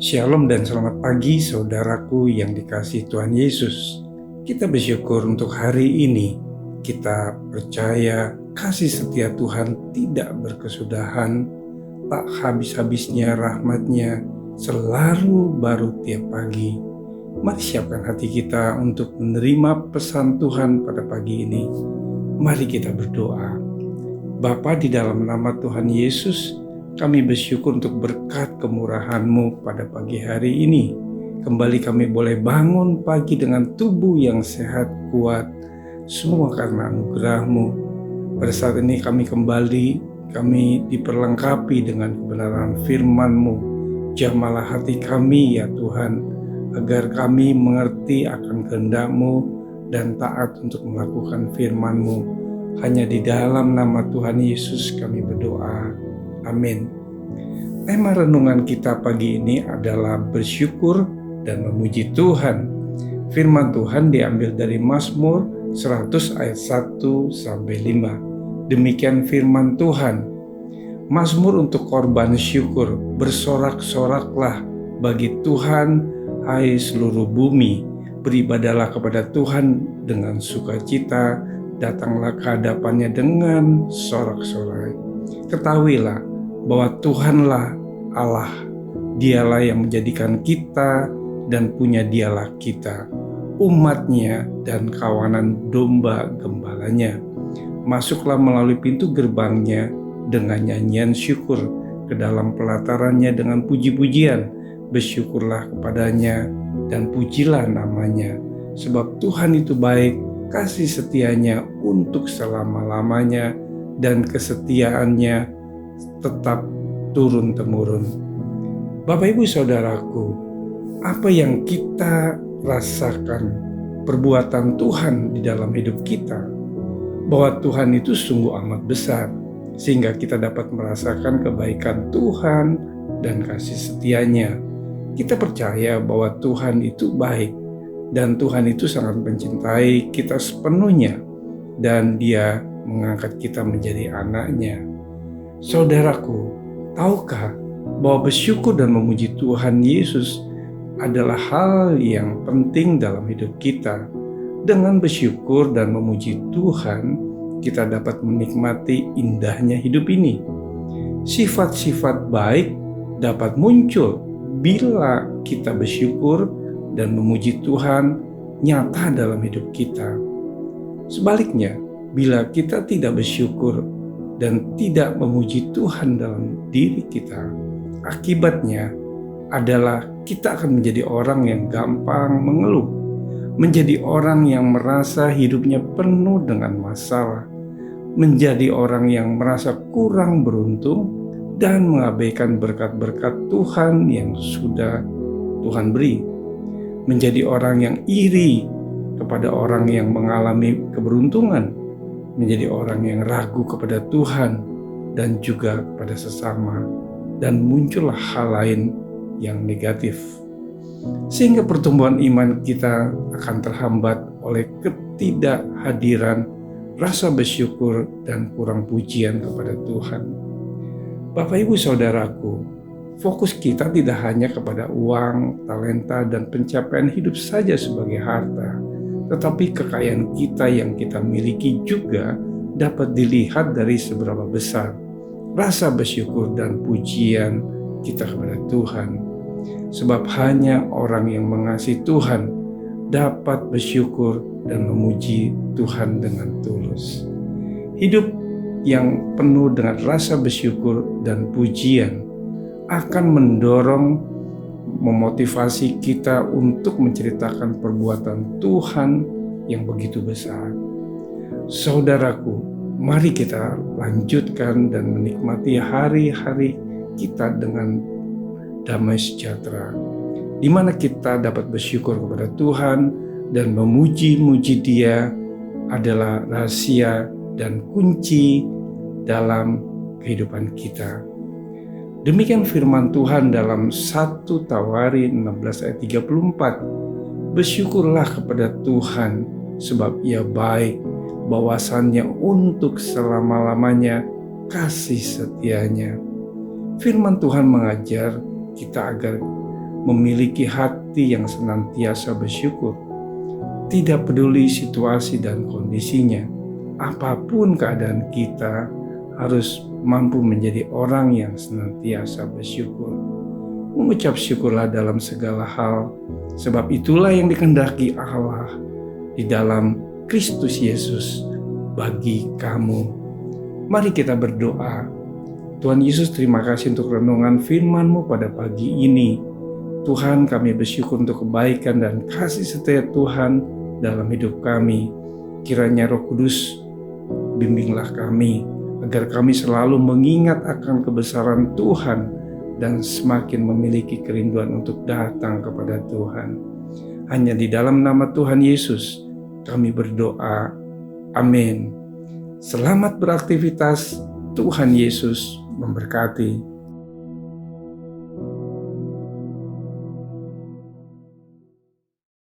Shalom dan selamat pagi saudaraku yang dikasihi Tuhan Yesus. Kita bersyukur untuk hari ini. Kita percaya kasih setia Tuhan tidak berkesudahan, tak habis-habisnya rahmat-Nya selalu baru tiap pagi. Mari siapkan hati kita untuk menerima pesan Tuhan pada pagi ini. Mari kita berdoa. Bapa, di dalam nama Tuhan Yesus, kami bersyukur untuk berkat kemurahan-Mu pada pagi hari ini. Kembali kami boleh bangun pagi dengan tubuh yang sehat, kuat, semua karena anugerah-Mu. Pada saat ini kami diperlengkapi dengan kebenaran firman-Mu. Jamalah hati kami ya Tuhan, agar kami mengerti akan kehendak-Mu dan taat untuk melakukan firman-Mu. Hanya di dalam nama Tuhan Yesus kami berdoa. Amin. Tema renungan kita pagi ini adalah bersyukur dan memuji Tuhan. Firman Tuhan diambil dari Mazmur 100 ayat 1-5. Demikian firman Tuhan. Mazmur untuk korban syukur. Bersorak-soraklah bagi Tuhan, hai seluruh bumi. Beribadalah kepada Tuhan dengan sukacita. Datanglah ke hadapannya dengan sorak-sorai. Ketahuilah bahwa Tuhanlah Allah, Dialah yang menjadikan kita dan punya Dialah kita, umatnya dan kawanan domba gembalanya. Masuklah melalui pintu gerbangnya dengan nyanyian syukur, ke dalam pelatarannya dengan puji-pujian. Bersyukurlah kepadanya dan pujilah namanya, sebab Tuhan itu baik, kasih setianya untuk selama-lamanya, dan kesetiaannya tetap turun-temurun. Bapak Ibu Saudaraku, apa yang kita rasakan perbuatan Tuhan di dalam hidup kita, bahwa Tuhan itu sungguh amat besar, sehingga kita dapat merasakan kebaikan Tuhan dan kasih setianya. Kita percaya bahwa Tuhan itu baik, dan Tuhan itu sangat mencintai kita sepenuhnya, dan Dia mengangkat kita menjadi anak-Nya. Saudaraku, tahukah bahwa bersyukur dan memuji Tuhan Yesus adalah hal yang penting dalam hidup kita? Dengan bersyukur dan memuji Tuhan, kita dapat menikmati indahnya hidup ini. Sifat-sifat baik dapat muncul bila kita bersyukur dan memuji Tuhan nyata dalam hidup kita. Sebaliknya, bila kita tidak bersyukur dan tidak memuji Tuhan dalam diri kita, akibatnya adalah kita akan menjadi orang yang gampang mengeluh, menjadi orang yang merasa hidupnya penuh dengan masalah, menjadi orang yang merasa kurang beruntung dan mengabaikan berkat-berkat Tuhan yang sudah Tuhan beri, menjadi orang yang iri kepada orang yang mengalami keberuntungan, menjadi orang yang ragu kepada Tuhan dan juga kepada sesama, dan muncullah hal lain yang negatif, sehingga pertumbuhan iman kita akan terhambat oleh ketidakhadiran rasa bersyukur dan kurang pujian kepada Tuhan. Bapak Ibu Saudaraku, fokus kita tidak hanya kepada uang, talenta, dan pencapaian hidup saja sebagai harta, tetapi kekayaan kita yang kita miliki juga dapat dilihat dari seberapa besar rasa bersyukur dan pujian kita kepada Tuhan. Sebab hanya orang yang mengasihi Tuhan dapat bersyukur dan memuji Tuhan dengan tulus. Hidup yang penuh dengan rasa bersyukur dan pujian akan memotivasi kita untuk menceritakan perbuatan Tuhan yang begitu besar. Saudaraku, mari kita lanjutkan dan menikmati hari-hari kita dengan damai sejahtera, di mana kita dapat bersyukur kepada Tuhan dan memuji-muji Dia adalah rahasia dan kunci dalam kehidupan kita. Demikian firman Tuhan dalam 1 Tawari 16 ayat 34. Bersyukurlah kepada Tuhan sebab Ia baik, bawasannya untuk selama-lamanya, kasih setianya. Firman Tuhan mengajar kita agar memiliki hati yang senantiasa bersyukur. Tidak peduli situasi dan kondisinya, apapun keadaan kita harus mampu menjadi orang yang senantiasa bersyukur. Mengucap syukurlah dalam segala hal, sebab itulah yang dikehendaki Allah di dalam Kristus Yesus bagi kamu. Mari kita berdoa. Tuhan Yesus, terima kasih untuk renungan firman-Mu pada pagi ini. Tuhan, kami bersyukur untuk kebaikan dan kasih setia Tuhan dalam hidup kami. Kiranya Roh Kudus bimbinglah kami, agar kami selalu mengingat akan kebesaran Tuhan dan semakin memiliki kerinduan untuk datang kepada Tuhan. Hanya di dalam nama Tuhan Yesus kami berdoa. Amin. Selamat beraktivitas. Tuhan Yesus memberkati.